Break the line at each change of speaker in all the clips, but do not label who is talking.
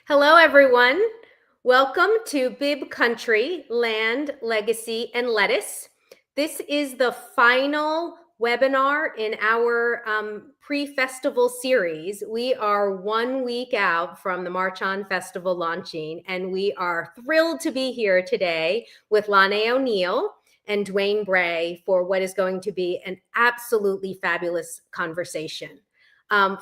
Hello, everyone. Welcome to Bibb Country, Land, Legacy, and Lettuce. This is the final webinar in our pre-festival series. We are 1 week out from the March On Festival launching, and we are thrilled to be here today with Lonnae O'Neal and Dwayne Bray for what is going to be an absolutely fabulous conversation.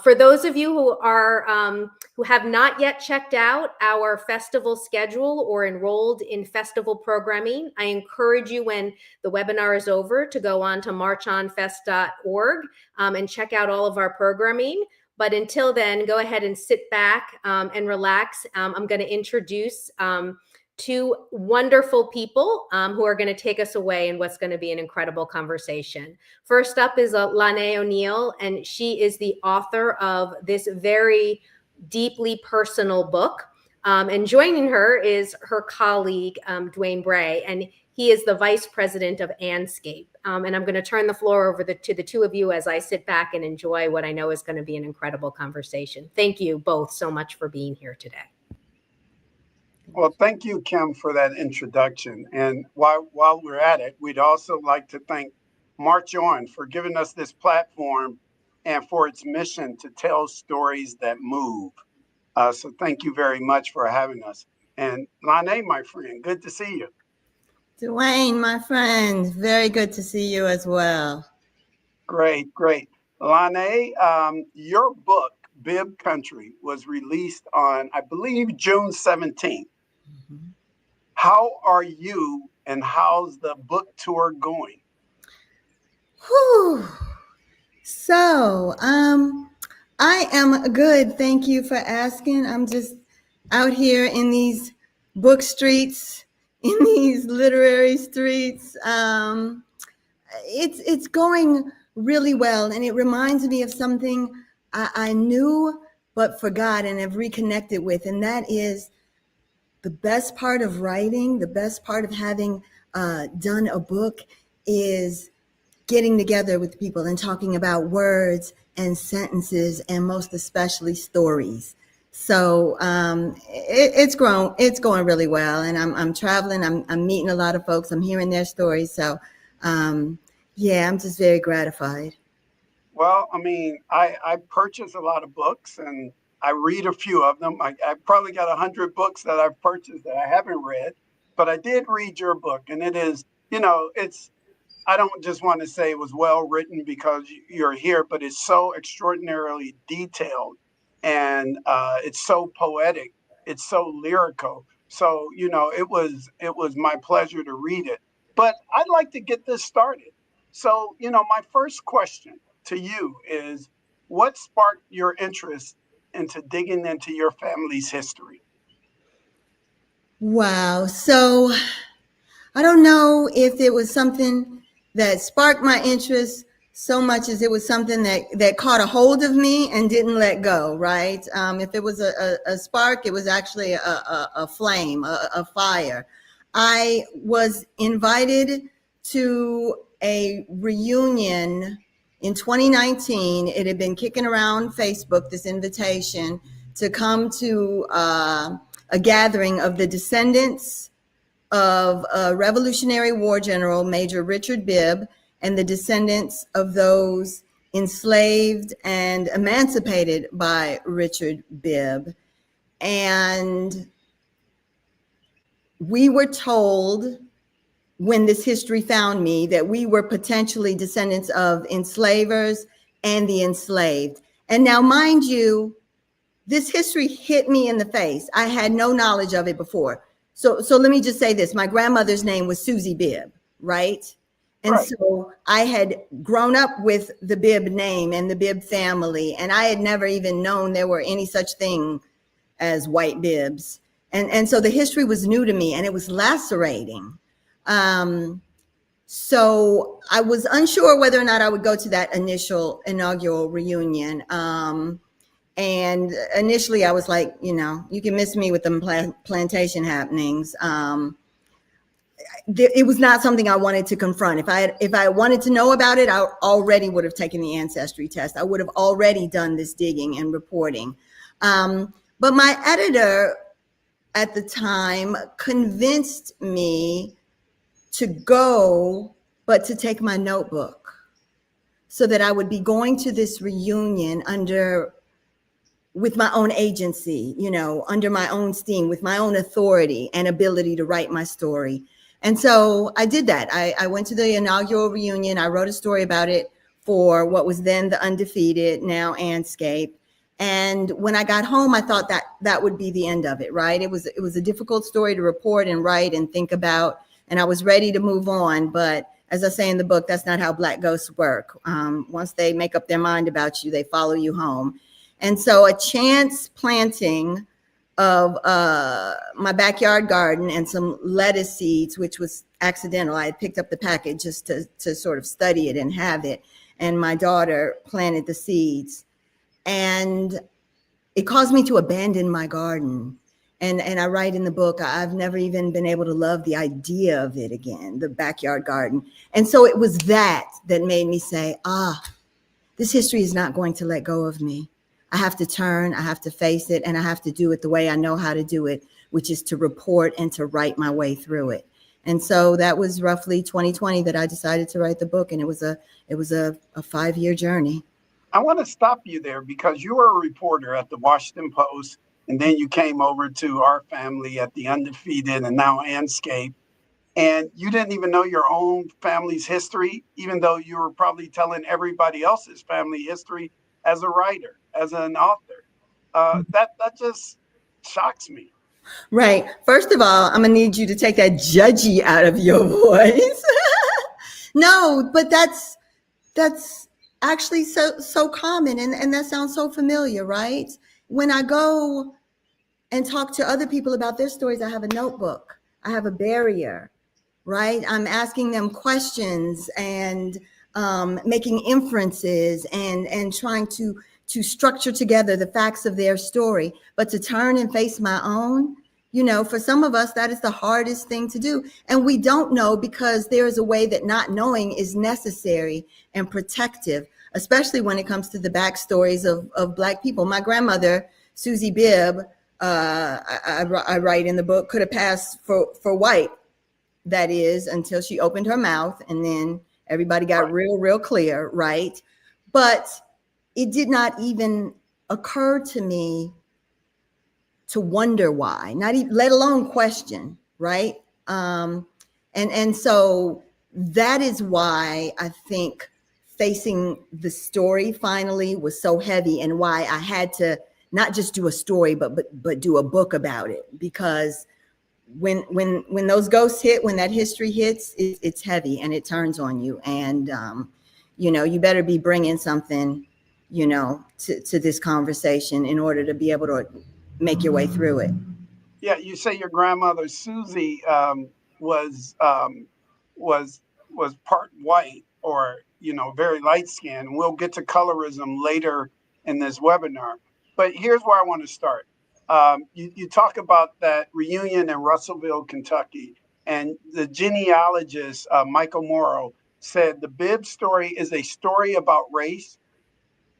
For those of you who have not yet checked out our festival schedule or enrolled in festival programming, I encourage you when the webinar is over to go on to marchonfest.org and check out all of our programming. But until then, go ahead and sit back and relax. I'm going to introduce two wonderful people who are going to take us away in what's going to be an incredible conversation. First up is Lonnae O'Neal, and she is the author of this very deeply personal book. And joining her is her colleague, Dwayne Bray, and he is the vice president of Andscape. And I'm going to turn the floor over to the two of you as I sit back and enjoy what I know is going to be an incredible conversation. Thank you both so much for being here today.
Well, thank you, Kim, for that introduction. And while we're at it, we'd also like to thank March On for giving us this platform and for its mission to tell stories that move. So thank you very much for having us. And Lonnae, my friend, good to see you.
Dwayne, my friend, very good to see you as well.
Great. Lonnae, your book, Bibb Country, was released on, I believe, June 17th. How are you and how's the book tour going?
Whew. So, I am good. Thank you for asking. I'm just out here in these book streets, in these literary streets. It's going really well, and it reminds me of something I knew but forgot and have reconnected with, and that is the best part of writing, the best part of having done a book is getting together with people and talking about words and sentences and most especially stories. So it's going really well, and I'm traveling. I'm meeting a lot of folks. I'm hearing their stories. So yeah, I'm just very gratified.
Well, I mean, I purchase a lot of books and I read a few of them. I probably got 100 books that I've purchased that I haven't read, but I did read your book, and it is, I don't just want to say it was well written because you're here, but it's so extraordinarily detailed and it's so poetic, it's so lyrical. So it was my pleasure to read it. But I'd like to get this started. So my first question to you is, what sparked your interest into digging into your family's history?
Wow. So I don't know if it was something that sparked my interest so much as it was something that caught a hold of me and didn't let go, right? If it was a spark, it was actually a flame, a fire. I was invited to a reunion in 2019. It had been kicking around Facebook, this invitation to come to a gathering of the descendants of Revolutionary War General Major Richard Bibb and the descendants of those enslaved and emancipated by Richard Bibb. And we were told when this history found me that we were potentially descendants of enslavers and the enslaved. And now, mind you, this history hit me in the face. I had no knowledge of it before. So let me just say this. My grandmother's name was Susie Bibb, right? And
Right.
so I had grown up with the Bibb name and the Bibb family, and I had never even known there were any such thing as white Bibbs. And so the history was new to me, and it was lacerating. So I was unsure whether or not I would go to that inaugural reunion. And initially I was like, you can miss me with the plantation happenings. It was not something I wanted to confront. If I wanted to know about it, I already would have taken the ancestry test. I would have already done this digging and reporting. But my editor at the time convinced me to go, but to take my notebook so that I would be going to this reunion with my own agency, under my own steam, with my own authority and ability to write my story. And so I did that. I went to the inaugural reunion. I wrote a story about it for what was then the Undefeated, now Andscape. And when I got home, I thought that would be the end of it, right? It was a difficult story to report and write and think about, and I was ready to move on. But as I say in the book, that's not how Black ghosts work. Once they make up their mind about you, they follow you home. And so a chance planting of my backyard garden and some lettuce seeds, which was accidental. I had picked up the packet just to sort of study it and have it. And my daughter planted the seeds. And it caused me to abandon my garden. And I write in the book, I've never even been able to love the idea of it again, the backyard garden. And so it was that made me say, this history is not going to let go of me. I have to turn, I have to face it, and I have to do it the way I know how to do it, which is to report and to write my way through it. And so that was roughly 2020 that I decided to write the book, and it was a 5-year journey.
I want to stop you there because you were a reporter at the Washington Post, and then you came over to our family at the Undefeated and now Andscape. And you didn't even know your own family's history, even though you were probably telling everybody else's family history as a writer, as an author. That just shocks me.
Right. First of all, I'm going to need you to take that judgy out of your voice. No, but that's actually so common, and that sounds so familiar, right? When I go and talk to other people about their stories, I have a notebook. I have a barrier, right? I'm asking them questions and making inferences and trying to structure together the facts of their story. But to turn and face my own, for some of us, that is the hardest thing to do. And we don't know because there is a way that not knowing is necessary and protective, especially when it comes to the backstories of Black people. My grandmother, Susie Bibb, I write in the book, could have passed for white, that is, until she opened her mouth, and then everybody got real clear, right? But it did not even occur to me to wonder why, not even, let alone question, right? And so that is why I think facing the story finally was so heavy, and why I had to not just do a story, but do a book about it, because when those ghosts hit, when that history hits, it's heavy and it turns on you. And, you better be bringing something, to this conversation in order to be able to make your way through it.
Yeah, you say your grandmother Susie was part white, or very light skinned. We'll get to colorism later in this webinar, but here's where I want to start. You talk about that reunion in Russellville, Kentucky, and the genealogist Michael Morrow said the Bibb story is a story about race.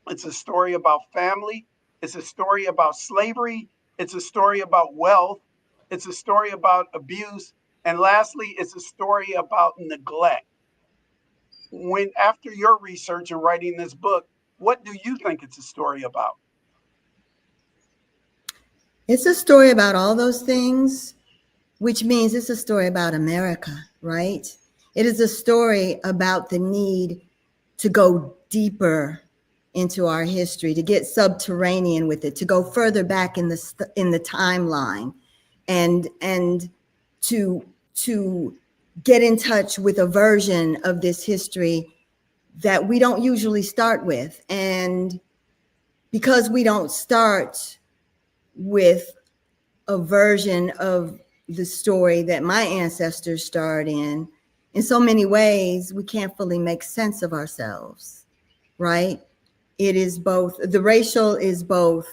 It's a story about family. It's a story about slavery. It's a story about wealth. It's a story about abuse. And lastly, it's a story about neglect. After your research and writing this book, what do you think it's a story about?
It's a story about all those things, which means it's a story about America, right? It is a story about the need to go deeper into our history, to get subterranean with it, to go further back in the timeline, and to get in touch with a version of this history that we don't usually start with. And because we don't start with a version of the story that my ancestors starred in so many ways, we can't fully make sense of ourselves, right? It is both, the racial is both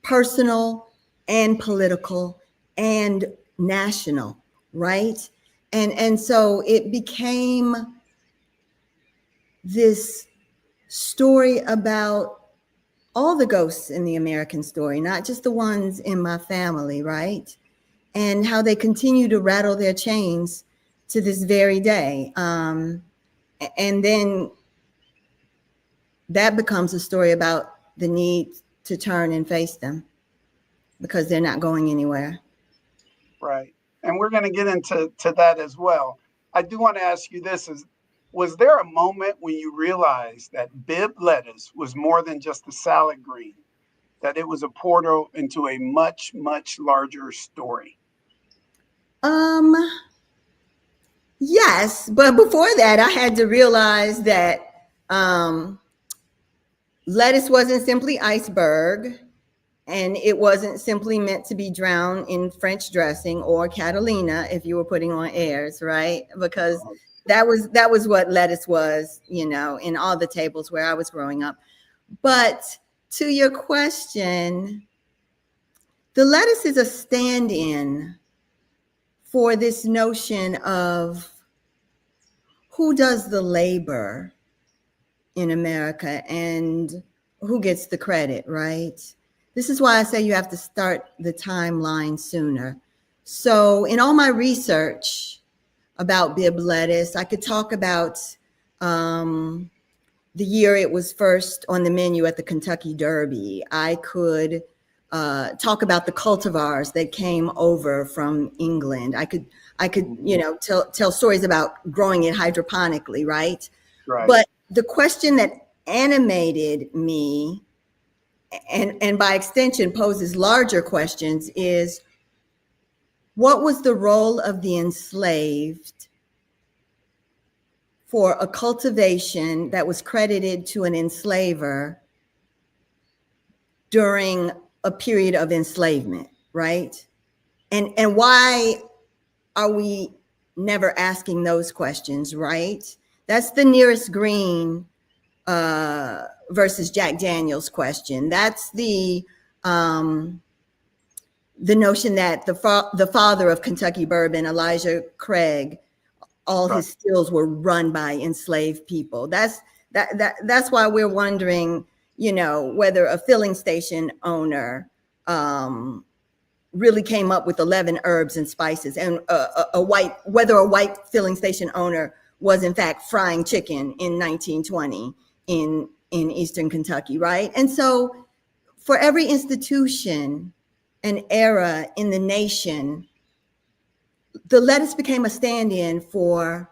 personal and political and national, right? And so it became this story about all the ghosts in the American story, not just the ones in my family, right? And how they continue to rattle their chains to this very day. And then that becomes a story about the need to turn and face them because they're not going anywhere.
Right. And we're going to get into that as well. I do want to ask you this: was there a moment when you realized that Bibb lettuce was more than just a salad green, that it was a portal into a much, much larger story?
Yes, but before that, I had to realize that lettuce wasn't simply iceberg, and it wasn't simply meant to be drowned in French dressing or Catalina if you were putting on airs, right? Because that was what lettuce was, in all the tables where I was growing up. But to your question, the lettuce is a stand-in for this notion of who does the labor in America and who gets the credit, right? This is why I say you have to start the timeline sooner. So in all my research about Bibb lettuce, I could talk about the year it was first on the menu at the Kentucky Derby. I could talk about the cultivars that came over from England. I could tell stories about growing it hydroponically, right?
Right.
But the question that animated me, and by extension poses larger questions, is what was the role of the enslaved for a cultivation that was credited to an enslaver during a period of enslavement, right? And why are we never asking those questions, right? That's the nearest green versus Jack Daniels question. That's the notion that the father of Kentucky bourbon, Elijah Craig, all his stills were run by enslaved people. That's why we're wondering, whether a filling station owner really came up with 11 herbs and spices, and whether a white filling station owner was in fact frying chicken in 1920 in Eastern Kentucky, right? And so for every institution and era in the nation, the lettuce became a stand-in for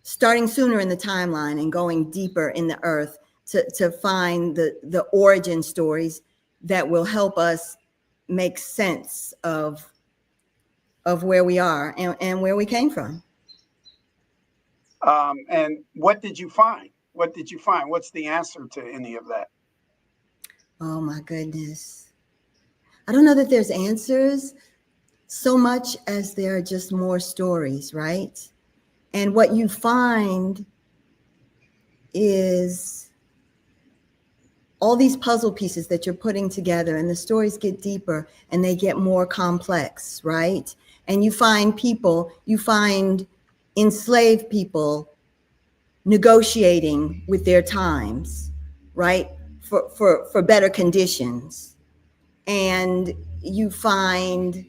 starting sooner in the timeline and going deeper in the earth to find the origin stories that will help us make sense of where we are and where we came from.
And what did you find? What did you find? What's the answer to any of that?
Oh my goodness. I don't know that there's answers so much as there are just more stories, right? And what you find is all these puzzle pieces that you're putting together, and the stories get deeper and they get more complex, right? And you find people, you find enslaved people negotiating with their times, right? For better conditions. And you find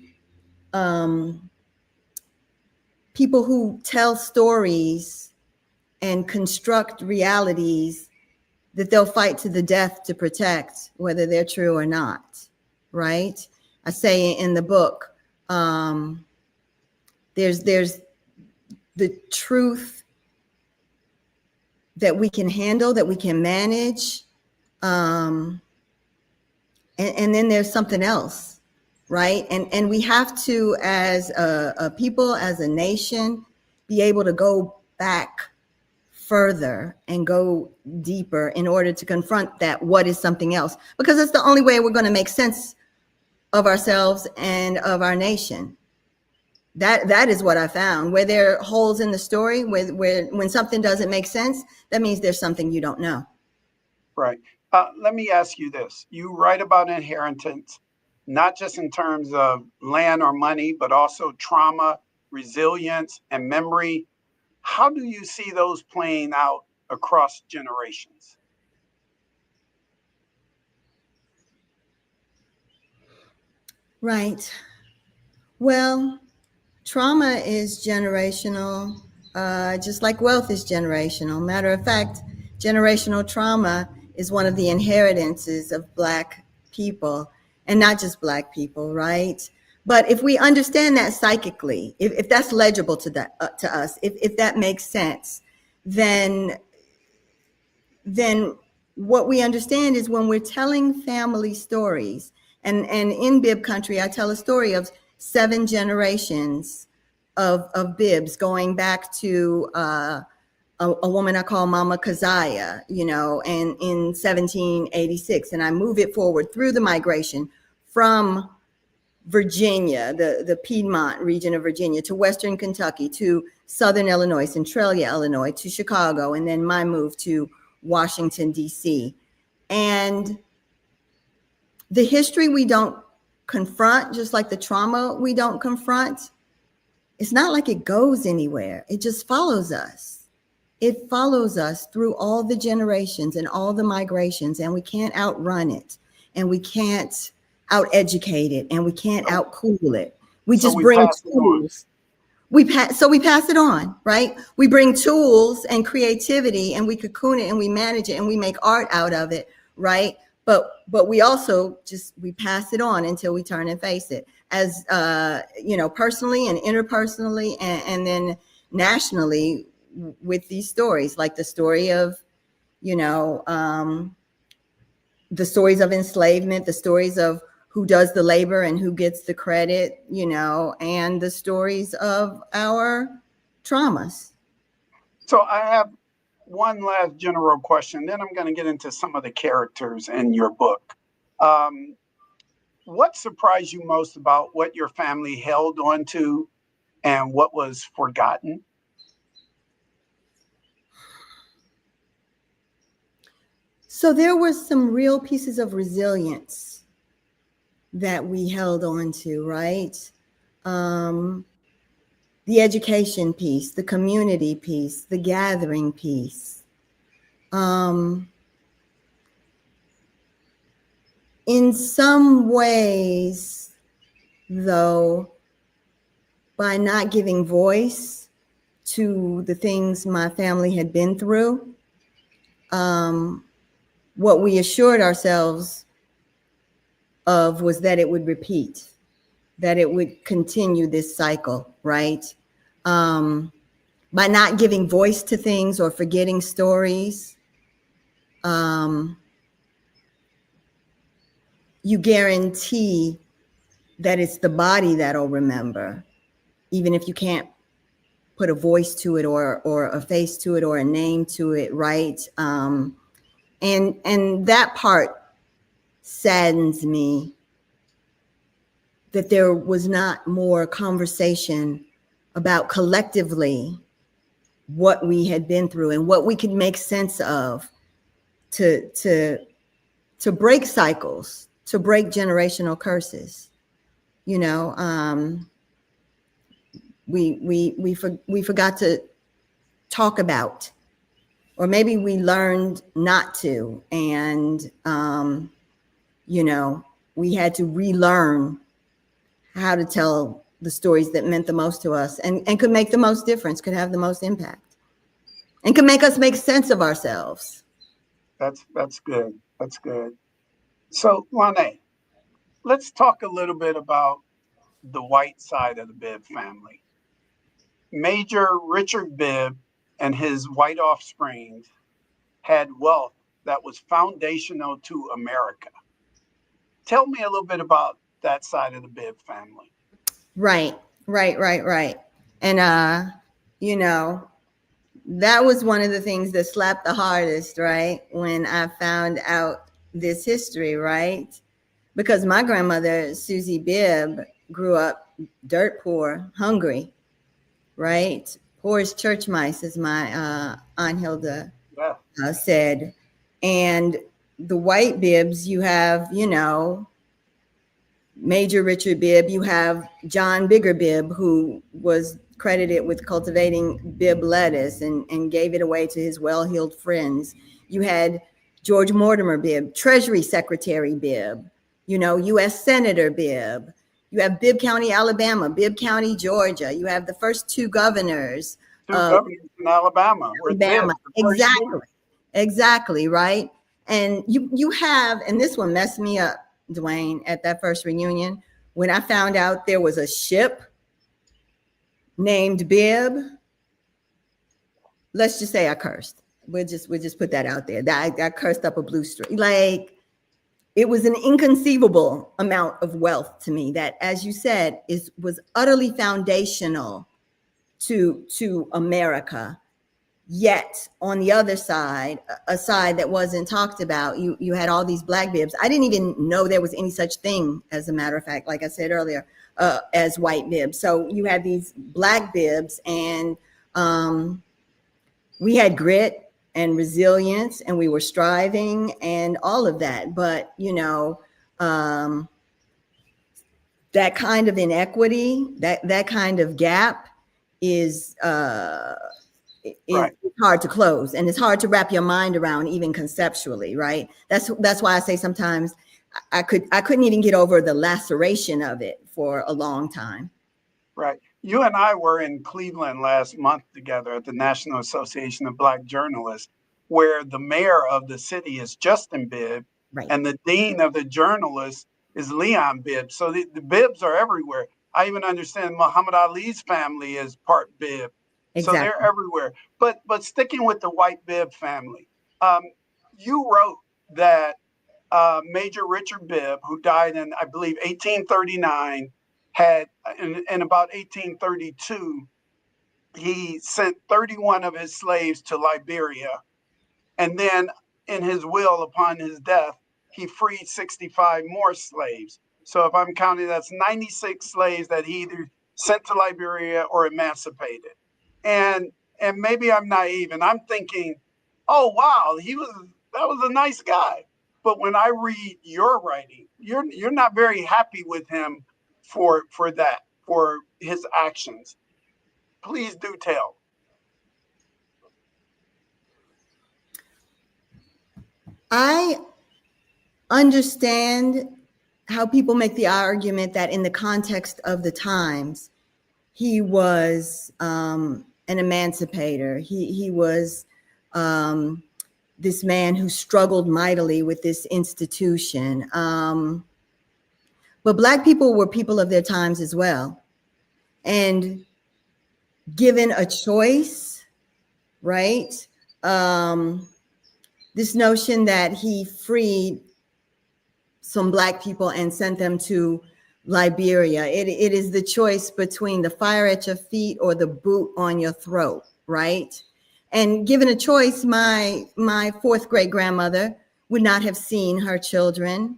people who tell stories and construct realities that they'll fight to the death to protect, whether they're true or not, right? I say in the book, there's the truth that we can handle, that we can manage, and then there's something else, right? And we have to, as a people, as a nation, be able to go back further and go deeper in order to confront that what is something else, because it's the only way we're going to make sense of ourselves and of our nation. That is what I found. Where there are holes in the story, where when something doesn't make sense, that means there's something you don't know.
Right. Let me ask you this. You write about inheritance, not just in terms of land or money, but also trauma, resilience, and memory. How do you see those playing out across generations?
Right. Well, trauma is generational, just like wealth is generational. Matter of fact, generational trauma is one of the inheritances of Black people, and not just Black people, right? But if we understand that psychically, if that's legible to us, if that makes sense, then what we understand is when we're telling family stories, and in Bibb Country, I tell a story of 7 generations of Bibbs, going back to a woman I call Mama Keziah, and in 1786, and I move it forward through the migration from Virginia, the Piedmont region of Virginia, to Western Kentucky, to Southern Illinois, Centralia, Illinois, to Chicago, and then my move to Washington, D.C. And the history we don't confront, just like the trauma we don't confront, it's not like it goes anywhere. It just follows us. It follows us through all the generations and all the migrations, and we can't outrun it, and we can't out-educate it, and we can't out-cool it. We just bring tools. We pass it on, right? We bring tools and creativity, and we cocoon it, and we manage it, and we make art out of it, right? But we also we pass it on until we turn and face it, as personally and interpersonally, and then nationally with these stories, like the story of, the stories of enslavement, the stories of who does the labor and who gets the credit, and the stories of our traumas.
So I have one last general question, then I'm going to get into some of the characters in your book. What surprised you most about what your family held on to and what was forgotten?
So there were some real pieces of resilience that we held on to, right? The education piece, the community piece, the gathering piece. In some ways, though, by not giving voice to the things my family had been through, what we assured ourselves of was that it would repeat, that it would continue this cycle, right? By not giving voice to things or forgetting stories, you guarantee that it's the body that'll remember, even if you can't put a voice to it or a face to it or a name to it, right? And that part saddens me, that there was not more conversation about collectively what we had been through and what we could make sense of to break cycles, to break generational curses. You know, we forgot to talk about, or maybe we learned not to, and you know, we had to relearn how to tell the stories that meant the most to us and could make the most difference, could have the most impact, and could make us make sense of ourselves.
That's good. That's good. So, Lonnae, let's talk a little bit about the white side of the Bibb family. Major Richard Bibb and his white offspring had wealth that was foundational to America. Tell me a little bit about that side of the Bibb family.
Right. And you know, that was one of the things that slapped the hardest, right? When I found out this history, right? Because my grandmother, Susie Bibb, grew up dirt poor, hungry, right? Poor as church mice, as my Aunt Hilda said. And the white Bibbs, you have, you know, Major Richard Bibb, you have John Bigger Bibb, who was credited with cultivating Bibb lettuce and gave it away to his well-heeled friends. You had George Mortimer Bibb, Treasury Secretary Bibb, you know, U.S. Senator Bibb. You have Bibb County, Alabama, Bibb County, Georgia. You have the first two governors.
Governors in Alabama.
Alabama. Exactly, right? And you have, and this one messed me up, Dwayne, at that first reunion, when I found out there was a ship named Bibb. Let's just say I cursed. We'll just put that out there. That I cursed up a blue string. Like, it was an inconceivable amount of wealth to me that, as you said, was utterly foundational to America. Yet on the other side, a side that wasn't talked about, you had all these black Bibbs. I didn't even know there was any such thing, as a matter of fact, like I said earlier, as white Bibbs. So you had these black Bibbs, and we had grit and resilience, and we were striving and all of that. But, you know, that kind of inequity, that kind of gap is
right.
hard to close, and it's hard to wrap your mind around, even conceptually, right? That's why I say sometimes I couldn't even get over the laceration of it for a long time.
Right. You and I were in Cleveland last month together at the National Association of Black Journalists, where the mayor of the city is Justin Bibb,
right,
and the dean of the journalists is Leon Bibb. So the Bibbs are everywhere. I even understand Muhammad Ali's family is part Bibb. Exactly. So they're everywhere. But sticking with the white Bibb family, you wrote that Major Richard Bibb, who died in, I believe, 1839, had in about 1832, he sent 31 of his slaves to Liberia. And then in his will, upon his death, he freed 65 more slaves. So if I'm counting, that's 96 slaves that he either sent to Liberia or emancipated. And maybe I'm naive, and I'm thinking, oh wow, that was a nice guy. But when I read your writing, you're not very happy with him for his actions. Please do tell.
I understand how people make the argument that in the context of the times, he was an emancipator. He was this man who struggled mightily with this institution. But Black people were people of their times as well. And given a choice, right? this notion that he freed some Black people and sent them to Liberia. It is the choice between the fire at your feet or the boot on your throat, right? And given a choice, my fourth great grandmother would not have seen her children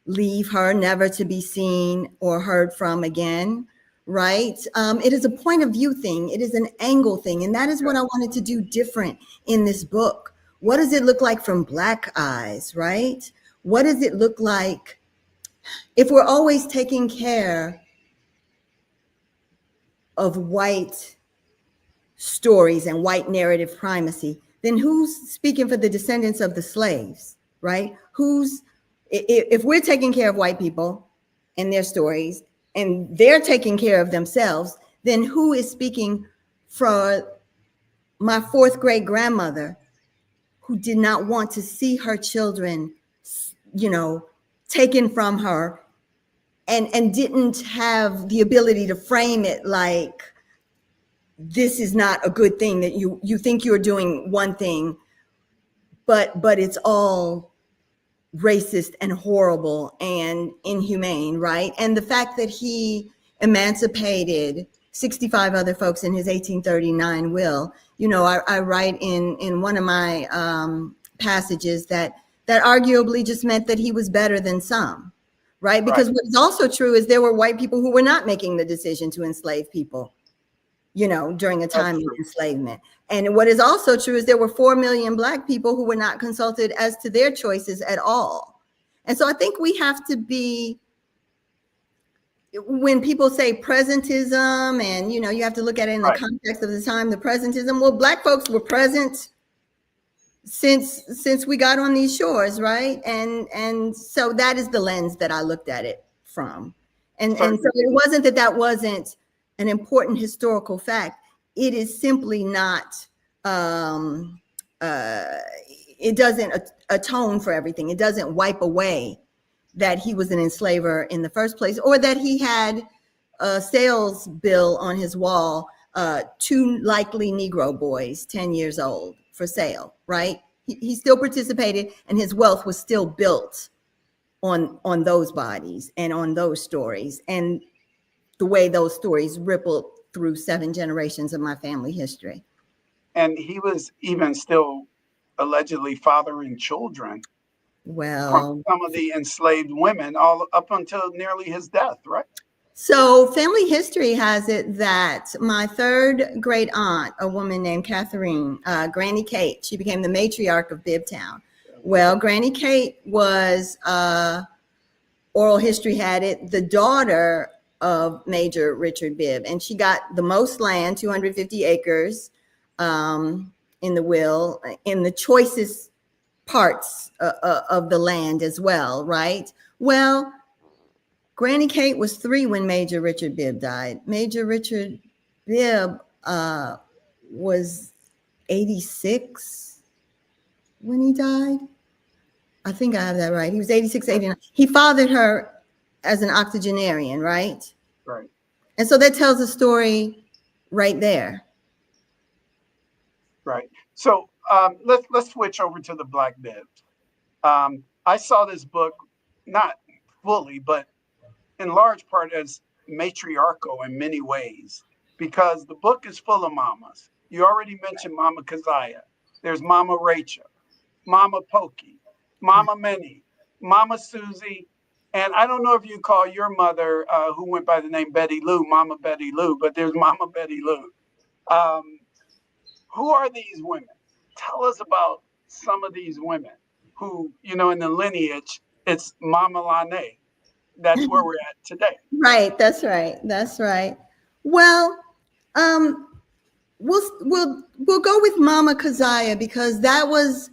leave her, never to be seen or heard from again, right? It is a point of view thing. It is an angle thing. And that is what I wanted to do different in this book. What does it look like from Black eyes, right? What does it look like if we're always taking care of white stories and white narrative primacy? Then who's speaking for the descendants of the slaves, right? If we're taking care of white people and their stories and they're taking care of themselves, then who is speaking for my fourth great grandmother who did not want to see her children, taken from her and didn't have the ability to frame it like, this is not a good thing, that you think you're doing one thing, but it's all racist and horrible and inhumane, right? And the fact that he emancipated 65 other folks in his 1839 will, I write in one of my passages that arguably just meant that he was better than some, right? Because what is also true is there were white people who were not making the decision to enslave people, during a time of enslavement. And what is also true is there were 4 million Black people who were not consulted as to their choices at all. And so I think we have to be, when people say presentism, and you have to look at it in the context of the time, the presentism, well, Black folks were present since we got on these shores, right? And so that is the lens that I looked at it from. And so it wasn't that wasn't an important historical fact. It is simply not, it doesn't atone for everything. It doesn't wipe away that he was an enslaver in the first place, or that he had a sales bill on his wall, 2 likely Negro boys, 10 years old, for sale, right? He still participated, and his wealth was still built on those bodies and on those stories, and the way those stories rippled through 7 generations of my family history.
And he was even still allegedly fathering children.
Well,
from some of the enslaved women all up until nearly his death, right?
So family history has it that my third great aunt, a woman named Catherine, Granny Kate, she became the matriarch of Bibb Town. Well, Granny Kate was, oral history had it, the daughter of Major Richard Bibb, and she got the most land, 250 acres in the will, in the choicest parts of the land as well, right? Well, Granny Kate was 3 when Major Richard Bibb died. Major Richard Bibb was 86 when he died. I think I have that right. He was 86, 89. He fathered her as an octogenarian, right?
Right.
And so that tells a story right there.
Right. So let's switch over to the Black Bibbs. I saw this book, not fully, but in large part as matriarchal in many ways, because the book is full of mamas. You already mentioned Mama Keziah. There's Mama Rachel, Mama Pokey, Mama Minnie, Mama Susie. And I don't know if you call your mother, who went by the name Betty Lou, Mama Betty Lou, but there's Mama Betty Lou. Who are these women? Tell us about some of these women who, in the lineage, it's Mama Lonnae. That's where we're at today.
Right. That's right. That's right. Well, we'll go with Mama Keziah, because that was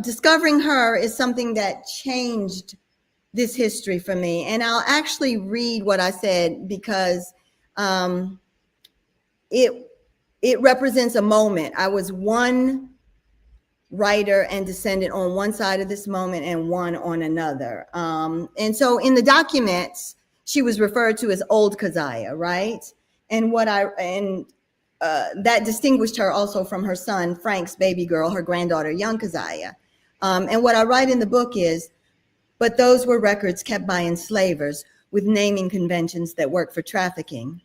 discovering her is something that changed this history for me. And I'll actually read what I said, because it represents a moment. I was one writer and descendant on one side of this moment and one on another. And so in the documents, she was referred to as Old Keziah, right? And that distinguished her also from her son, Frank's baby girl, her granddaughter, young Keziah. And what I write in the book is, but those were records kept by enslavers with naming conventions that work for trafficking.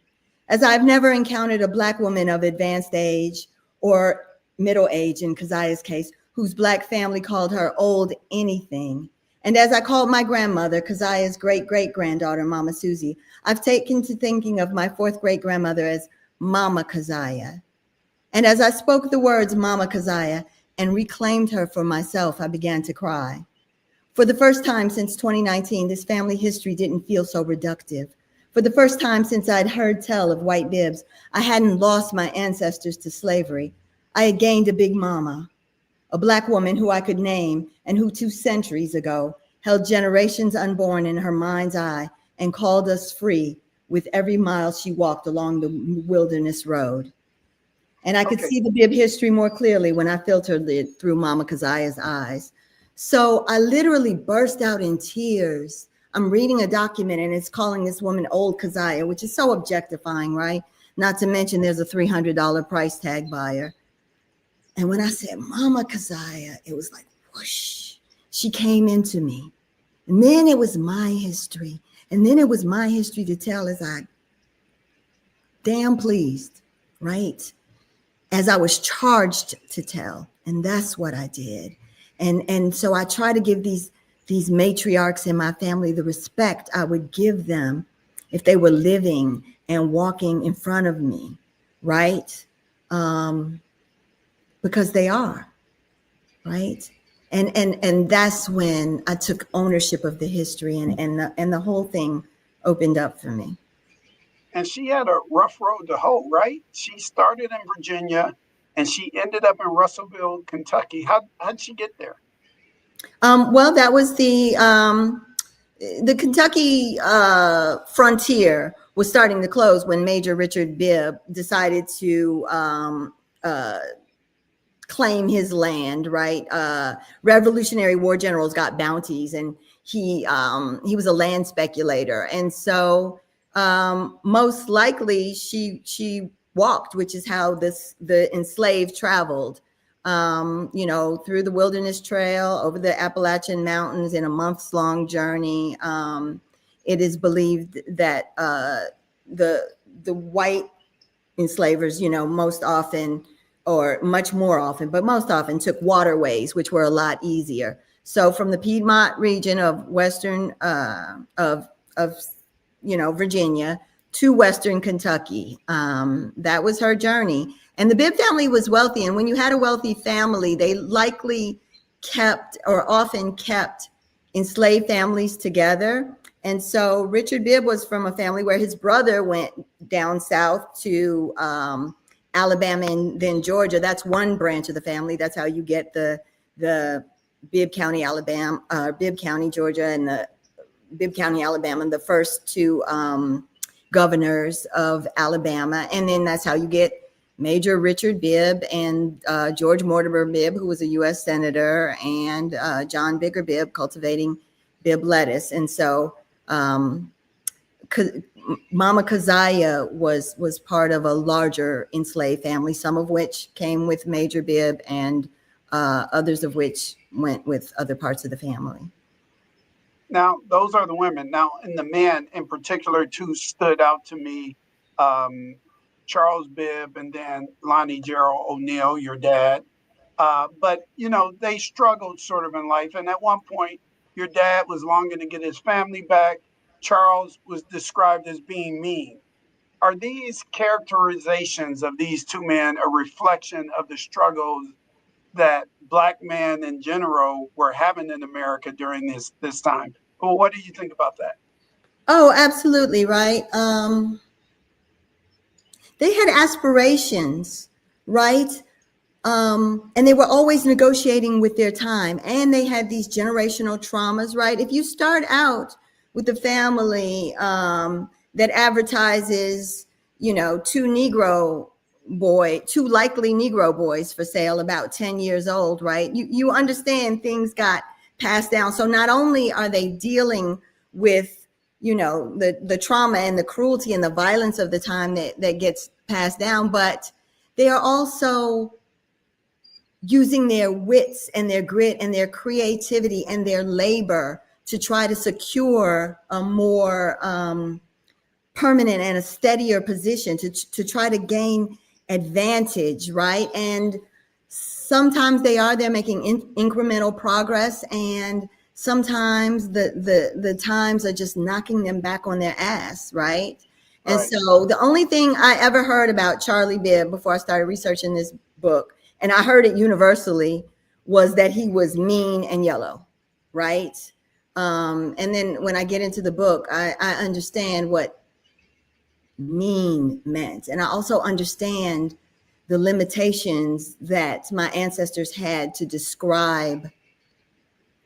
As I've never encountered a Black woman of advanced age or middle age in Keziah's case, whose Black family called her old anything. And as I called my grandmother, Keziah's great-great-granddaughter, Mama Susie, I've taken to thinking of my fourth great-grandmother as Mama Keziah. And as I spoke the words Mama Keziah and reclaimed her for myself, I began to cry. For the first time since 2019, this family history didn't feel so reductive. For the first time since I'd heard tell of white Bibbs, I hadn't lost my ancestors to slavery. I had gained a big mama, a Black woman who I could name and who 2 centuries ago held generations unborn in her mind's eye and called us free with every mile she walked along the wilderness road. And I could see the Bibb history more clearly when I filtered it through Mama Keziah's eyes. So I literally burst out in tears. I'm reading a document and it's calling this woman old Keziah, which is so objectifying, right? Not to mention there's a $300 price tag by her. And when I said, Mama Keziah, it was like, whoosh, she came into me. And then it was my history. And then it was my history to tell as I damn pleased, right? As I was charged to tell. And that's what I did. And so I try to give these matriarchs in my family the respect I would give them if they were living and walking in front of me, right? Because they are, right? And that's when I took ownership of the history and the whole thing opened up for me.
And she had a rough road to hoe, right? She started in Virginia and she ended up in Russellville, Kentucky. How'd she get there?
Well, that was the Kentucky frontier was starting to close when Major Richard Bibb decided to claim his land, right? Revolutionary War generals got bounties and he was a land speculator. And so most likely she walked, which is how the enslaved traveled, through the Wilderness Trail, over the Appalachian Mountains in a months-long journey. It is believed that the white enslavers, most often, or much more often, but most often took waterways, which were a lot easier. So from the Piedmont region of western Virginia to Western Kentucky. That was her journey. And the Bibb family was wealthy. And when you had a wealthy family, they likely kept or often kept enslaved families together. And so Richard Bibb was from a family where his brother went down south to Alabama and then Georgia. That's one branch of the family. That's how you get the Bibb County, Alabama, Bibb County, Georgia, and the Bibb County, Alabama, the first 2 governors of Alabama. And then that's how you get Major Richard Bibb and George Mortimer Bibb, who was a U.S. Senator, and John Bigger Bibb cultivating Bibb lettuce. And so Mama Keziah was part of a larger enslaved family, some of which came with Major Bibb and others of which went with other parts of the family.
Now, those are the women. Now, and the men in particular, 2 stood out to me. Charles Bibb and then Lonnae Gerald O'Neal, your dad. But, they struggled sort of in life. And at one point, your dad was longing to get his family back. Charles was described as being mean. Are these characterizations of these 2 men a reflection of the struggles that Black men in general were having in America during this time? Well, what do you think about that?
Oh, absolutely, right. They had aspirations, right? And they were always negotiating with their time. And they had these generational traumas, right? If you start out with a family that advertises, 2 likely Negro boys for sale about 10 years old, right? You understand things got passed down. So not only are they dealing with, the trauma and the cruelty and the violence of the time that gets passed down, but they are also using their wits and their grit and their creativity and their labor to try to secure a more permanent and a steadier position, to try to gain advantage, right? And sometimes they're making incremental progress, and sometimes the times are just knocking them back on their ass, right? And so the only thing I ever heard about Charlie Bibb before I started researching this book, and I heard it universally, was that he was mean and yellow, right? And then when I get into the book, I understand what mean meant. And I also understand the limitations that my ancestors had to describe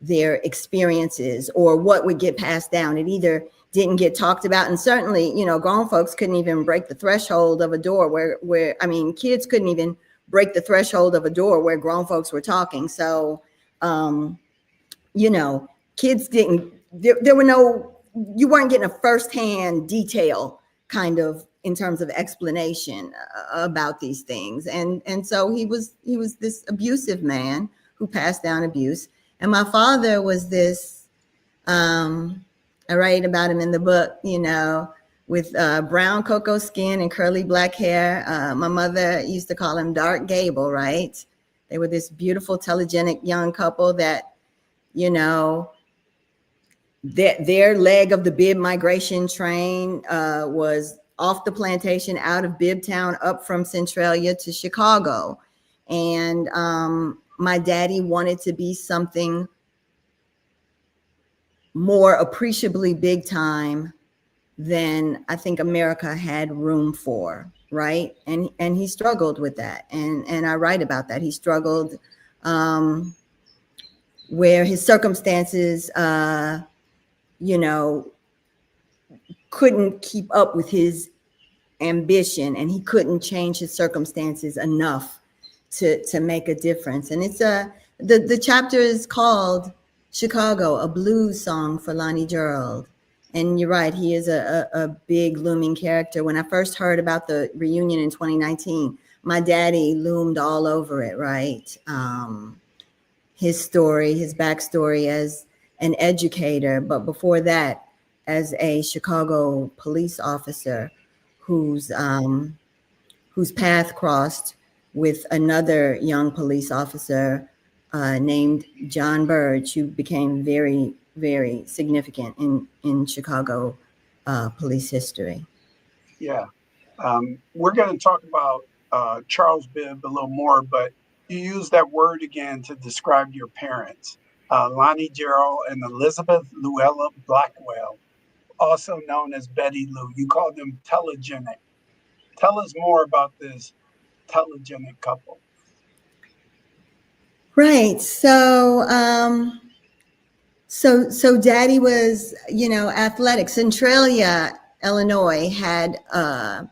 their experiences or what would get passed down. It either didn't get talked about, and certainly, you know, grown folks couldn't even break the threshold of a door where I mean, kids couldn't even break the threshold of a door where grown folks were talking. So, you know, kids didn't, there were no, you weren't getting a firsthand detail kind of in terms of explanation about these things. And so he was this abusive man who passed down abuse. And my father was this, I write about him in the book, you know, with brown cocoa skin and curly black hair. My mother used to call him Dark Gable, right? They were this beautiful, telegenic young couple that, you know, their leg of the Bibb migration train was off the plantation out of Bibbtown up from Centralia to Chicago. And my daddy wanted to be something more appreciably big time than I think America had room for, right? And he struggled with that. And I write about that. He struggled where his circumstances, you know, couldn't keep up with his ambition, and he couldn't change his circumstances enough to make a difference. And it's the chapter is called Chicago, a blues song for Lonnie Gerald. And you're right, he is a big looming character. When I first heard about the reunion in 2019, my daddy loomed all over it, right? His story, his backstory as an educator, but before that, as a Chicago police officer whose path crossed with another young police officer named John Burge, who became very, very significant in Chicago police history.
Yeah. We're going to talk about Charles Bibb a little more, but you use that word again to describe your parents, Lonnie Gerald and Elizabeth Luella Blackwell, also known as Betty Lou. You call them telegenic. Tell us more about this telegenic couple.
Right. So, so daddy was, you know, athletic. Centralia, Illinois had the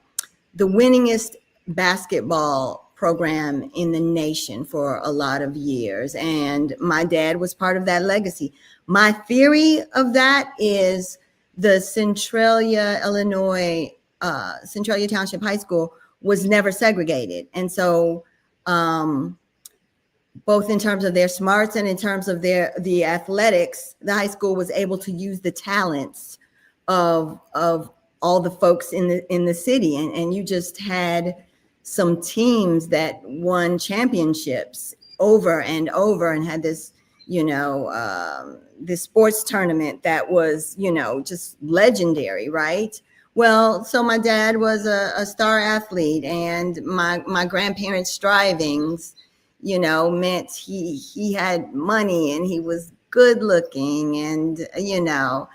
winningest basketball program in the nation for a lot of years. And my dad was part of that legacy. My theory of that is the Centralia, Illinois, Centralia Township High School was never segregated. And so, both in terms of their smarts and in terms of the athletics, the high school was able to use the talents of all the folks in the city. And you just had some teams that won championships over and over and had this, you know, this sports tournament that was, you know, just legendary, right? Well, so my dad was a star athlete, and my grandparents' strivings, you know, meant he had money and he was good looking, and, you know,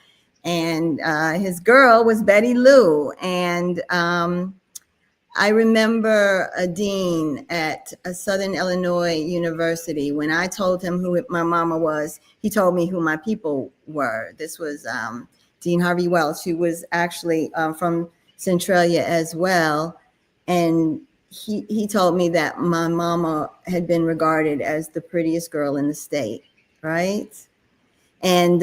and his girl was Betty Lou. And I remember a dean at a Southern Illinois University, when I told him who my mama was, he told me who my people were. This was Dean Harvey Welch, who was actually from Centralia as well. And he told me that my mama had been regarded as the prettiest girl in the state, right? And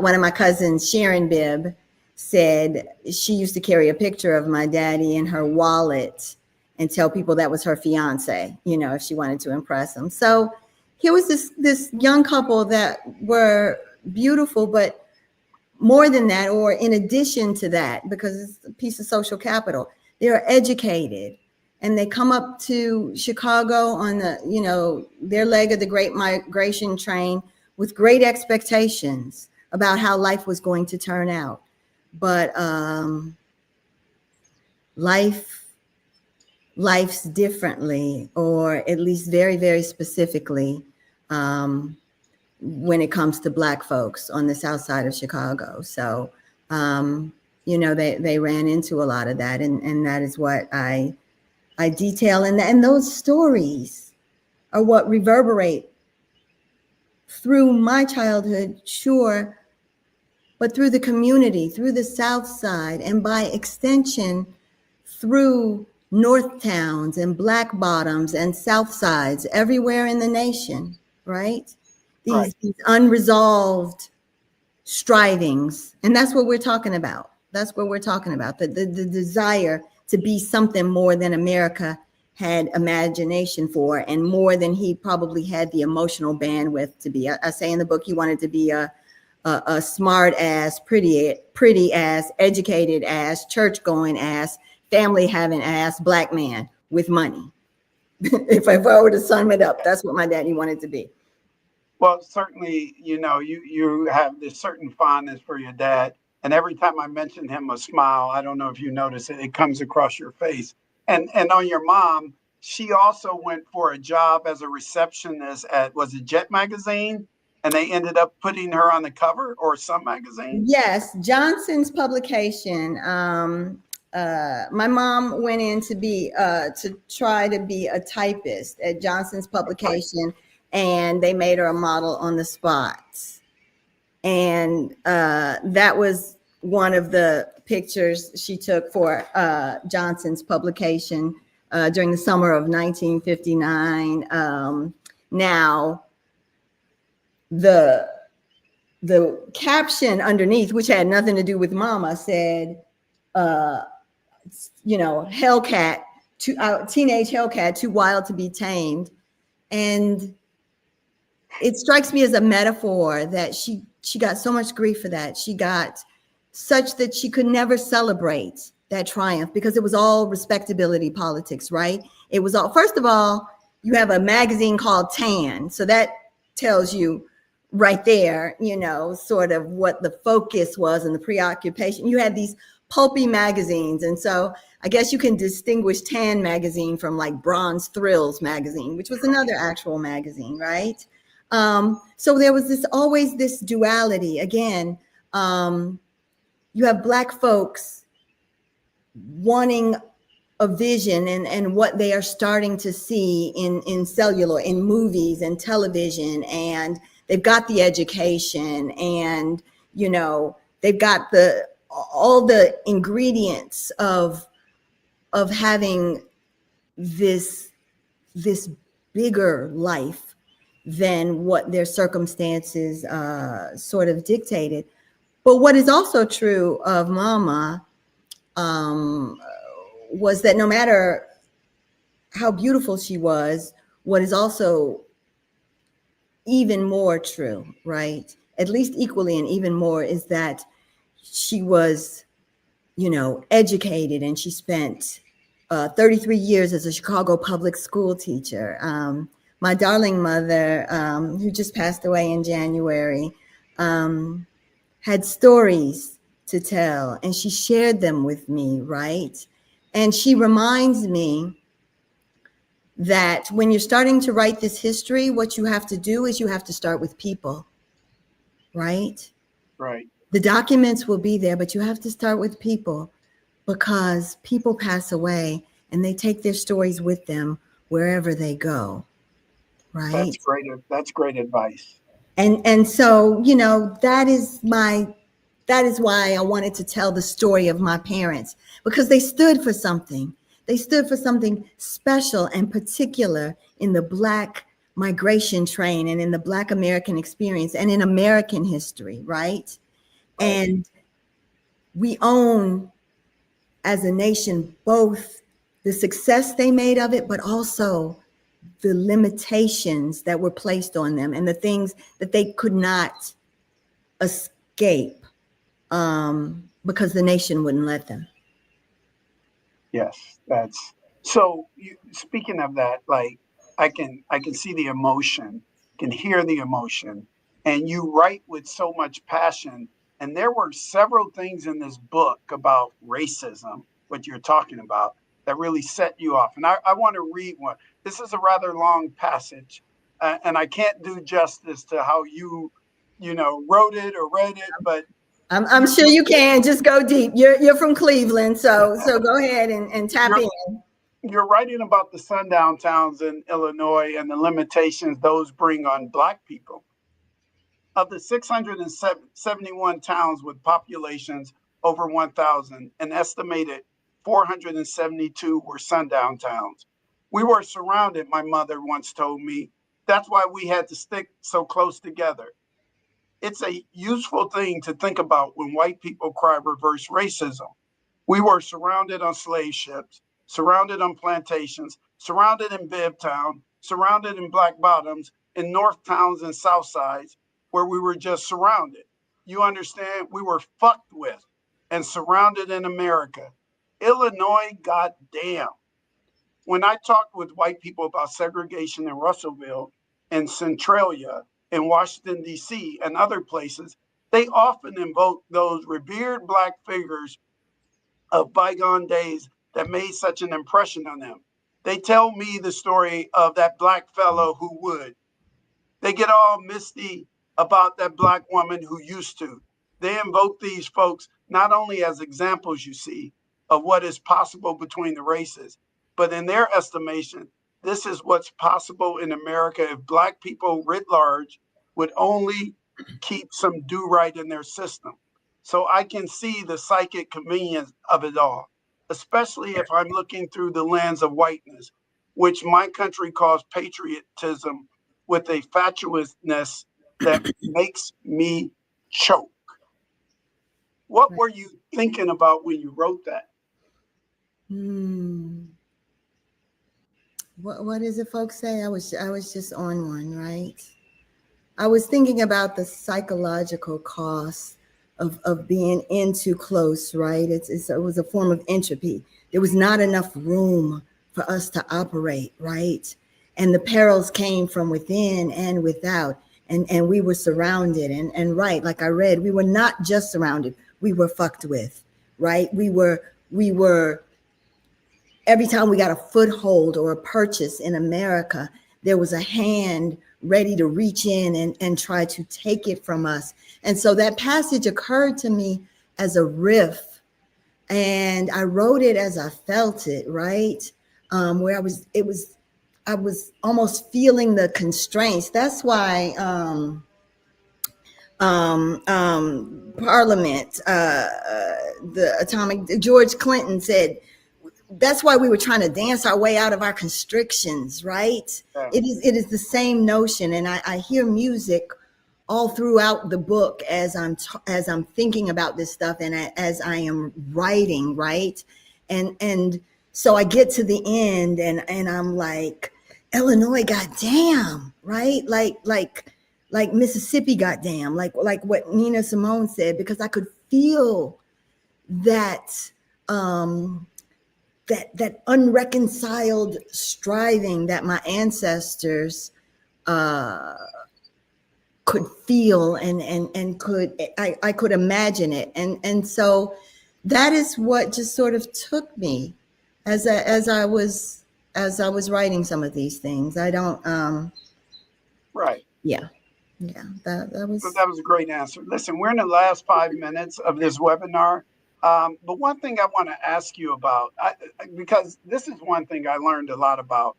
one of my cousins, Sharon Bibb, said she used to carry a picture of my daddy in her wallet, and tell people that was her fiance, you know, if she wanted to impress them. So here was this young couple that were beautiful, but more than that, or in addition to that, because it's a piece of social capital, they're educated, and they come up to Chicago on the, you know, their leg of the great migration train with great expectations about how life was going to turn out. But life's differently, or at least very, very specifically, when it comes to Black folks on the south side of Chicago. So, you know, they ran into a lot of that, and that is what I detail. And those stories are what reverberate through my childhood, sure, but through the community, through the South Side, and by extension, through North Towns and Black Bottoms and South Sides everywhere in the nation, right? These unresolved strivings. And that's what we're talking about. That's what we're talking about. The desire to be something more than America had imagination for, and more than he probably had the emotional bandwidth to be. I say in the book, he wanted to be a smart ass, pretty ass, educated ass, church going ass, family having ass Black man with money. If I were to sum it up, that's what my daddy wanted to be.
Well, certainly, you know, you have this certain fondness for your dad. And every time I mention him, a smile, I don't know if you notice it, it comes across your face. And on your mom, she also went for a job as a receptionist at, was it Jet Magazine? And they ended up putting her on the cover, or some magazine?
Yes, Johnson's publication. My mom went in to try to be a typist at Johnson's publication, and they made her a model on the spot. And that was one of the pictures she took for Johnson's publication during the summer of 1959. Now, the caption underneath, which had nothing to do with Mama, said, you know, Hellcat, teenage Hellcat, too wild to be tamed. And it strikes me as a metaphor that she got so much grief for that. She got such that she could never celebrate that triumph, because it was all respectability politics, right? It was all, first of all, you have a magazine called Tan. So that tells you right there, you know, sort of what the focus was and the preoccupation. You had these pulpy magazines. And so I guess you can distinguish Tan magazine from like Bronze Thrills magazine, which was another actual magazine, right? So there was always this duality. Again, you have Black folks wanting a vision and what they are starting to see in cellular, in movies and television, and they've got the education, and, you know, they've got all the ingredients of having this bigger life than what their circumstances sort of dictated. But what is also true of Mama was that no matter how beautiful she was, what is also even more true, right? At least equally and even more, is that she was, you know, educated, and she spent 33 years as a Chicago public school teacher. My darling mother, who just passed away in January, had stories to tell, and she shared them with me, right? And she reminds me that when you're starting to write this history, what you have to do is you have to start with people, right?
Right.
The documents will be there, but you have to start with people, because people pass away and they take their stories with them wherever they go, right?
That's great advice.
And so, you know, that is why I wanted to tell the story of my parents, because they stood for something. They stood for something special and particular in the Black migration train and in the Black American experience and in American history, right? And we own, as a nation, both the success they made of it, but also the limitations that were placed on them and the things that they could not escape because the nation wouldn't let them.
Yes, that's so. Speaking of that, like I can see the emotion, can hear the emotion, and you write with so much passion. And there were several things in this book about racism, what you're talking about, that really set you off. And I want to read one. This is a rather long passage, and I can't do justice to how you wrote it or read it, but
I'm sure you can. Just go deep. You're from Cleveland, so go ahead and tap in.
You're writing about the sundown towns in Illinois and the limitations those bring on Black people. Of the 671 towns with populations over 1,000, an estimated 472 were sundown towns. We were surrounded, my mother once told me. That's why we had to stick so close together. It's a useful thing to think about when white people cry reverse racism. We were surrounded on slave ships, surrounded on plantations, surrounded in Bibb Town, surrounded in Black Bottoms, in North Towns and South Sides, where we were just surrounded. You understand? We were fucked with and surrounded in America. Illinois, goddamn. When I talked with white people about segregation in Russellville and Centralia in Washington, D.C., and other places, they often invoke those revered Black figures of bygone days that made such an impression on them. They tell me the story of that Black fellow who would. They get all misty about that Black woman who used to. They invoke these folks not only as examples, you see, of what is possible between the races, but in their estimation, this is what's possible in America if Black people writ large would only keep some do-right in their system. So I can see the psychic convenience of it all, especially if I'm looking through the lens of whiteness, which my country calls patriotism, with a fatuousness that makes me choke. What were you thinking about when you wrote that?
What is it folks say? I was just on one, right? I was thinking about the psychological cost of being in too close, right? It was a form of entropy. There was not enough room for us to operate, right? And the perils came from within and without. And we were surrounded. And right, like I read, we were not just surrounded, we were fucked with, right? We were every time we got a foothold or a purchase in America, there was a hand ready to reach in and try to take it from us. And so that passage occurred to me as a riff, and I wrote it as I felt it, right? Where I was almost feeling the constraints. That's why Parliament, George Clinton said, that's why we were trying to dance our way out of our constrictions, right? Yeah. It is the same notion. And I hear music all throughout the book as I'm thinking about this stuff and as I am writing, right? And so I get to the end and I'm like, Illinois, goddamn, right? Like Mississippi, goddamn, like what Nina Simone said, because I could feel that that unreconciled striving that my ancestors could feel and I could imagine it. And so that is what just sort of took me as I was writing some of these things. I don't
right.
Yeah. That
was a great answer. Listen, we're in the last 5 minutes of this webinar. But one thing I want to ask you about, because this is one thing I learned a lot about.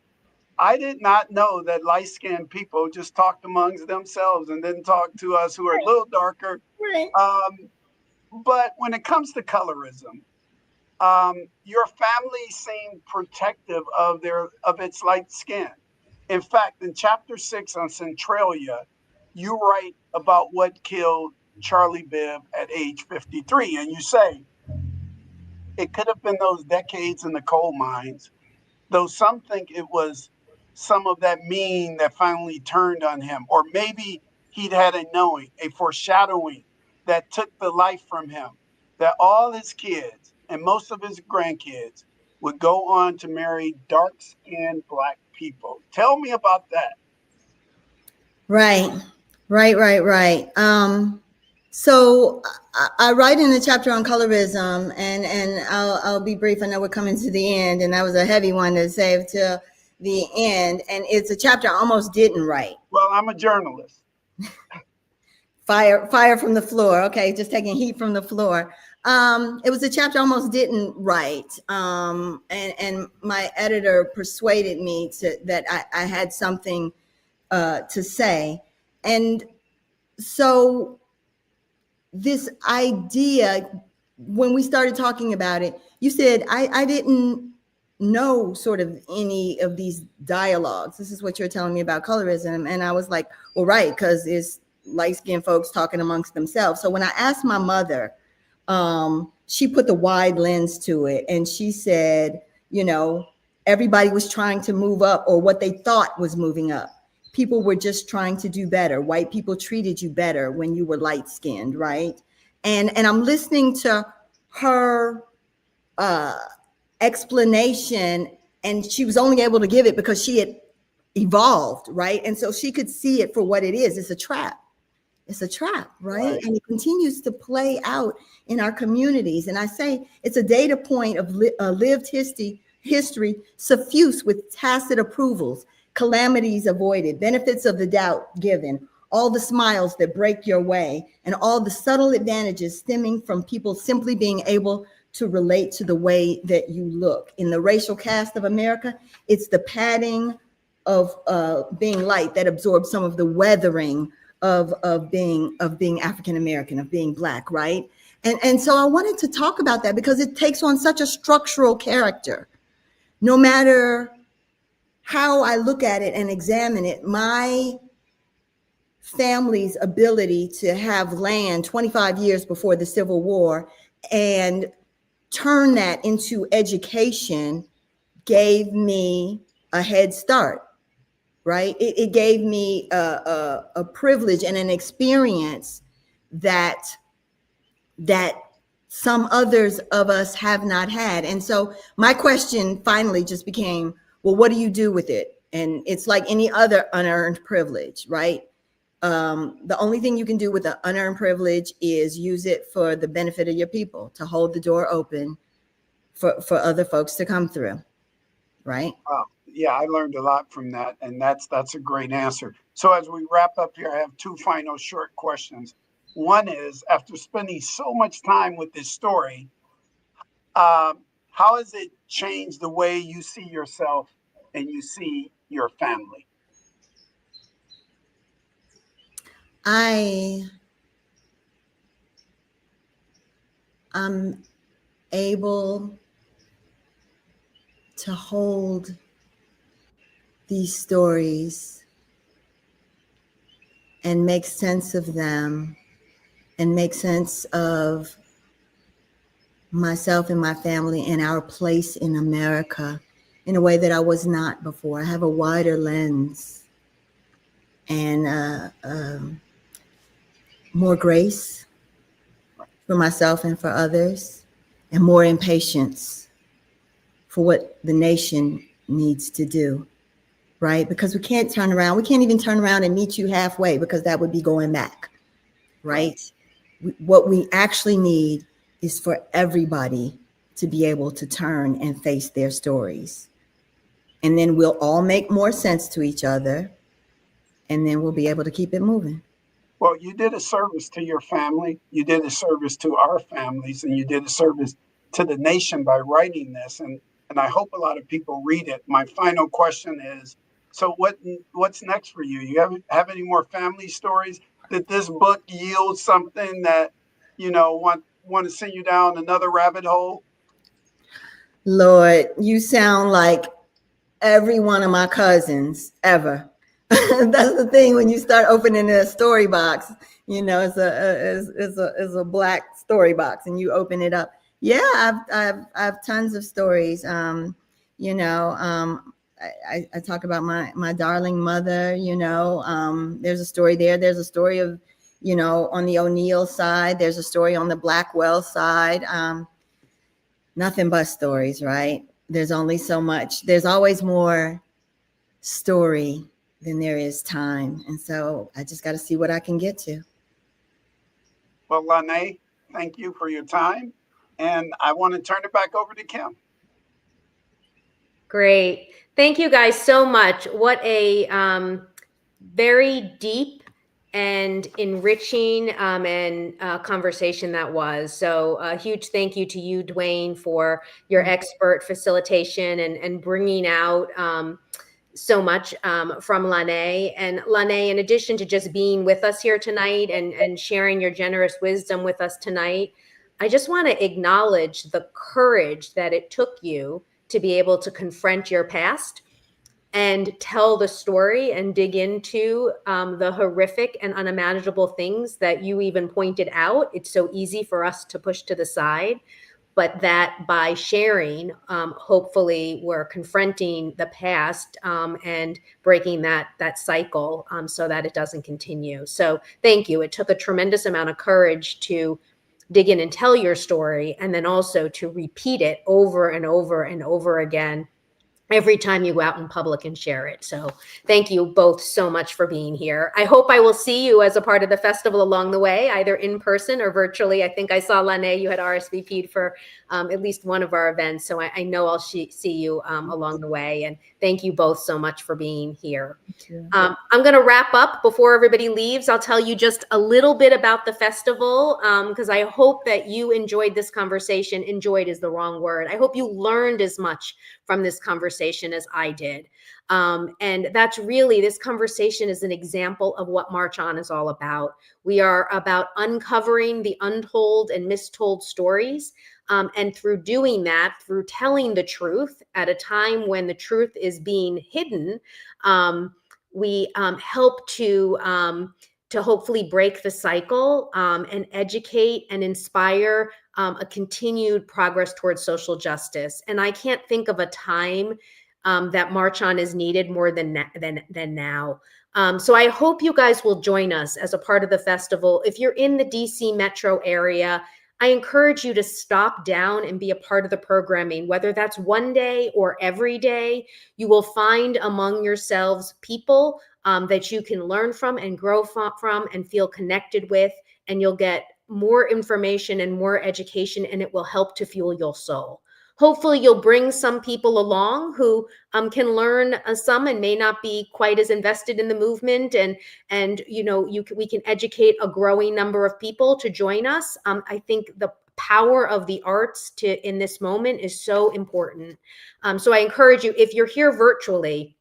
I did not know that light-skinned people just talked amongst themselves and didn't talk to us who are a little darker.
Right.
But when it comes to colorism, your family seemed protective of its light skin. In fact, in chapter 6 on Centralia, you write about what killed Charlie Bibb at age 53, and you say it could have been those decades in the coal mines though some think it was some of that mean that finally turned on him, or maybe he'd had a knowing, a foreshadowing that took the life from him, that all his kids and most of his grandkids would go on to marry dark-skinned Black people. Tell me about that.
Right. So I write in the chapter on colorism, and I'll be brief. I know we're coming to the end, and that was a heavy one to save to the end. And it's a chapter I almost didn't write.
Well, I'm a journalist.
Fire from the floor. Okay, just taking heat from the floor. It was a chapter I almost didn't write, and my editor persuaded me that I had something to say. And so this idea, when we started talking about it, you said, I didn't know sort of any of these dialogues. This is what you're telling me about colorism. And I was like, well, right, because it's light-skinned folks talking amongst themselves. So when I asked my mother, she put the wide lens to it, and she said, everybody was trying to move up, or what they thought was moving up. People were just trying to do better. White people treated you better when you were light-skinned, right? And I'm listening to her explanation, and she was only able to give it because she had evolved, right? And so she could see it for what it is. It's a trap. It's a trap, right? And it continues to play out in our communities. And I say it's a data point of lived history suffused with tacit approvals, calamities avoided, benefits of the doubt given, all the smiles that break your way, and all the subtle advantages stemming from people simply being able to relate to the way that you look. In the racial cast of America, it's the padding of being light that absorbs some of the weathering of being African American, of being Black, right? And so I wanted to talk about that because it takes on such a structural character. No matter how I look at it and examine it, my family's ability to have land 25 years before the Civil War and turn that into education gave me a head start, right? It gave me a privilege and an experience that some others of us have not had. And so my question finally just became, well, what do you do with it? And it's like any other unearned privilege, right? The only thing you can do with the unearned privilege is use it for the benefit of your people, to hold the door open for other folks to come through, right?
Yeah, I learned a lot from that, and that's a great answer. So as we wrap up here, I have two final short questions. One is, after spending so much time with this story, how has it changed the way you see yourself and you see your family?
I'm able to hold these stories and make sense of them and make sense of myself and my family and our place in America in a way that I was not before. I have a wider lens and more grace for myself and for others, and more impatience for what the nation needs to do, right? Because we can't turn around. We can't even turn around and meet you halfway, because that would be going back, right? What we actually need is for everybody to be able to turn and face their stories. And then we'll all make more sense to each other, and then we'll be able to keep it moving.
Well, you did a service to your family, you did a service to our families, and you did a service to the nation by writing this. And I hope a lot of people read it. My final question is, so what's next for you? You have any more family stories? Did this book yield something that, want to send you down another rabbit hole?
Lord, you sound like every one of my cousins ever. That's the thing when you start opening a story box, it's a Black story box, and you open it up. Yeah, I've tons of stories. You know, I talk about my darling mother, you know, there's a story there. There's a story of, you know, on the O'Neal side, there's a story on the Blackwell side. Nothing but stories, right? There's only so much. There's always more story than there is time. And so I just got to see what I can get to.
Well, Lonnae, thank you for your time. And I want to turn it back over to Kim.
Great. Thank you guys so much. What a very deep and enriching and conversation that was. So a huge thank you to you, Dwayne, for your expert facilitation and bringing out so much from Lonnae. And Lonnae, in addition to just being with us here tonight and sharing your generous wisdom with us tonight, I just want to acknowledge the courage that it took you to be able to confront your past and tell the story and dig into the horrific and unimaginable things that you even pointed out. It's so easy for us to push to the side, but that by sharing, hopefully we're confronting the past and breaking that cycle so that it doesn't continue. So thank you. It took a tremendous amount of courage to dig in and tell your story, and then also to repeat it over and over and over again every time you go out in public and share it. So thank you both so much for being here. I hope I will see you as a part of the festival along the way, either in person or virtually. I think I saw, Lonnae, you had RSVP'd for at least one of our events. So I know I'll see you along the way. And thank you both so much for being here. I'm going to wrap up before everybody leaves. I'll tell you just a little bit about the festival because I hope that you enjoyed this conversation. Enjoyed is the wrong word. I hope you learned as much from this conversation as I did. And that's really, this conversation is an example of what March On is all about. We are about uncovering the untold and mistold stories. And through doing that, through telling the truth at a time when the truth is being hidden, we help to hopefully break the cycle and educate and inspire a continued progress towards social justice. And I can't think of a time that March On is needed more than now. So I hope you guys will join us as a part of the festival. If you're in the DC metro area, I encourage you to stop down and be a part of the programming, whether that's one day or every day. You will find among yourselves people that you can learn from and grow from and feel connected with, and you'll get more information and more education, and it will help to fuel your soul. Hopefully you'll bring some people along who can learn some and may not be quite as invested in the movement, and you know, we can educate a growing number of people to join us. I think the power of the arts in this moment is so important. So I encourage you, if you're here virtually,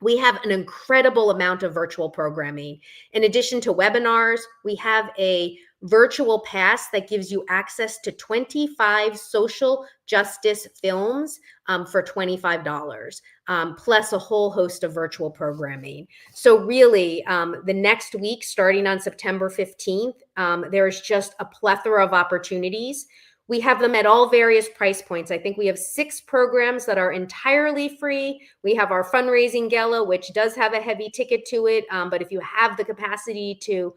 we have an incredible amount of virtual programming. In addition to webinars, we have a virtual pass that gives you access to 25 social justice films for $25, plus a whole host of virtual programming. So really, the next week, starting on September 15th, there's just a plethora of opportunities. We have them at all various price points. I think we have 6 programs that are entirely free. We have our fundraising gala, which does have a heavy ticket to it. But if you have the capacity to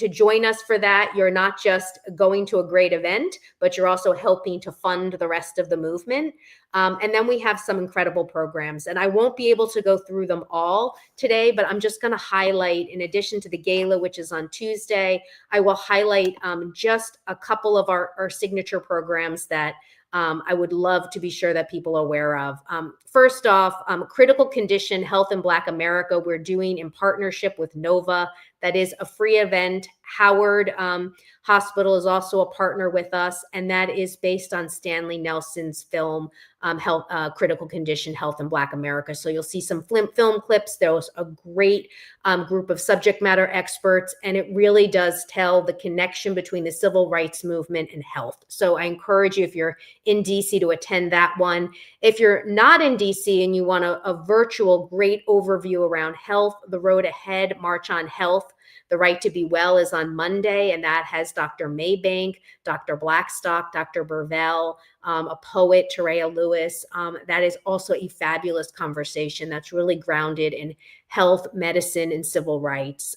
join us for that, you're not just going to a great event, but you're also helping to fund the rest of the movement. And then we have some incredible programs, and I won't be able to go through them all today, but I'm just going to highlight, in addition to the gala, which is on Tuesday, I will highlight just a couple of our signature programs that I would love to be sure that people are aware of. First off, Critical Condition Health in Black America, we're doing in partnership with NOVA. That is a free event. Howard Hospital is also a partner with us, and that is based on Stanley Nelson's film, Critical Condition Health in Black America. So you'll see some film clips. There's a great group of subject matter experts, and it really does tell the connection between the civil rights movement and health. So I encourage you, if you're in DC, to attend that one. If you're not in DC and you want a virtual great overview around health, The Road Ahead, March on Health, The Right to Be Well is on Monday, and that has Dr. Maybank, Dr. Blackstock, Dr. Burvell, a poet, Terea Lewis. That is also a fabulous conversation that's really grounded in health, medicine, and civil rights.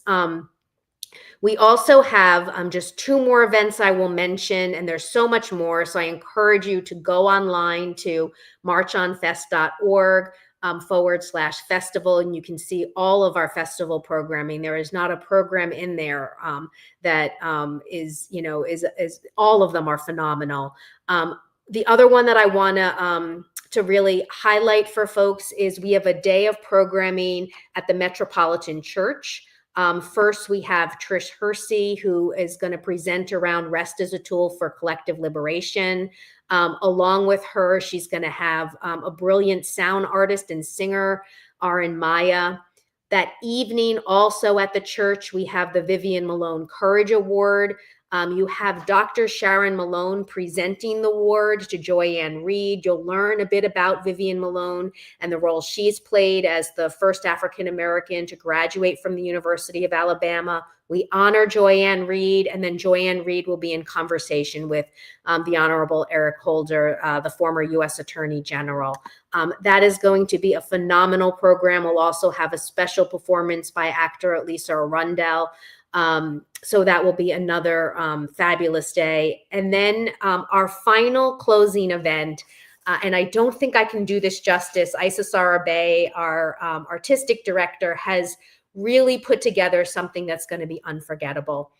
We also have just 2 more events I will mention, and there's so much more. So I encourage you to go online to marchonfest.org /festival, and you can see all of our festival programming. There is not a program in there that is all of them are phenomenal. The other one that I want to really highlight for folks is we have a day of programming at the Metropolitan Church. First, we have Trish Hersey, who is going to present around rest as a tool for collective liberation. Along with her, she's going to have a brilliant sound artist and singer, Aaron Maya. That evening, also at the church, we have the Vivian Malone Courage Award. You have Dr. Sharon Malone presenting the award to Joyanne Reed. You'll learn a bit about Vivian Malone and the role she's played as the first African-American to graduate from the University of Alabama. We honor Joyanne Reed, and then Joyanne Reed will be in conversation with the Honorable Eric Holder, the former U.S. Attorney General. That is going to be a phenomenal program. We'll also have a special performance by actor Lisa Arundel. So that will be another fabulous day. And then our final closing event, and I don't think I can do this justice, Isa Sarabay, our artistic director, has really put together something that's going to be unforgettable.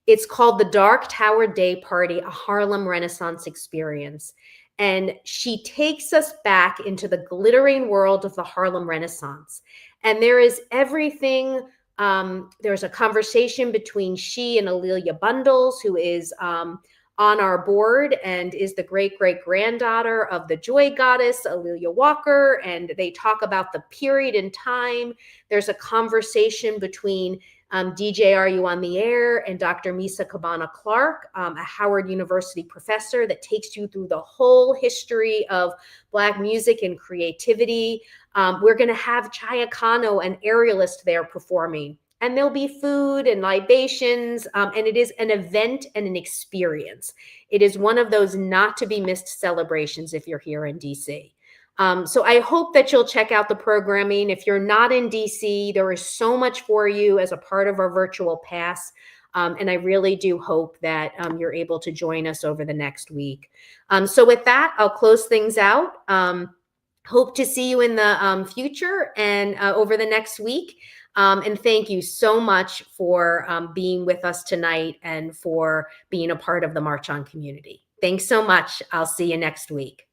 It's called the Dark Tower Day Party, a Harlem Renaissance Experience. And she takes us back into the glittering world of the Harlem Renaissance. And there is everything. There's a conversation between she and A'Lelia Bundles, who is on our board and is the great-great-granddaughter of the joy goddess, A'Lelia Walker, and they talk about the period in time. There's a conversation between DJ Are You on the Air and Dr. Misa Cabana Clark, a Howard University professor that takes you through the whole history of Black music and creativity. We're going to have Chaya Kano, an aerialist, there performing. And there'll be food and libations, and it is an event and an experience. It is one of those not to be missed celebrations if you're here in DC. So I hope that you'll check out the programming. If you're not in DC, there is so much for you as a part of our virtual pass. And I really do hope that you're able to join us over the next week. So with that, I'll close things out. Hope to see you in the future and over the next week. And thank you so much for being with us tonight and for being a part of the March On community. Thanks so much. I'll see you next week.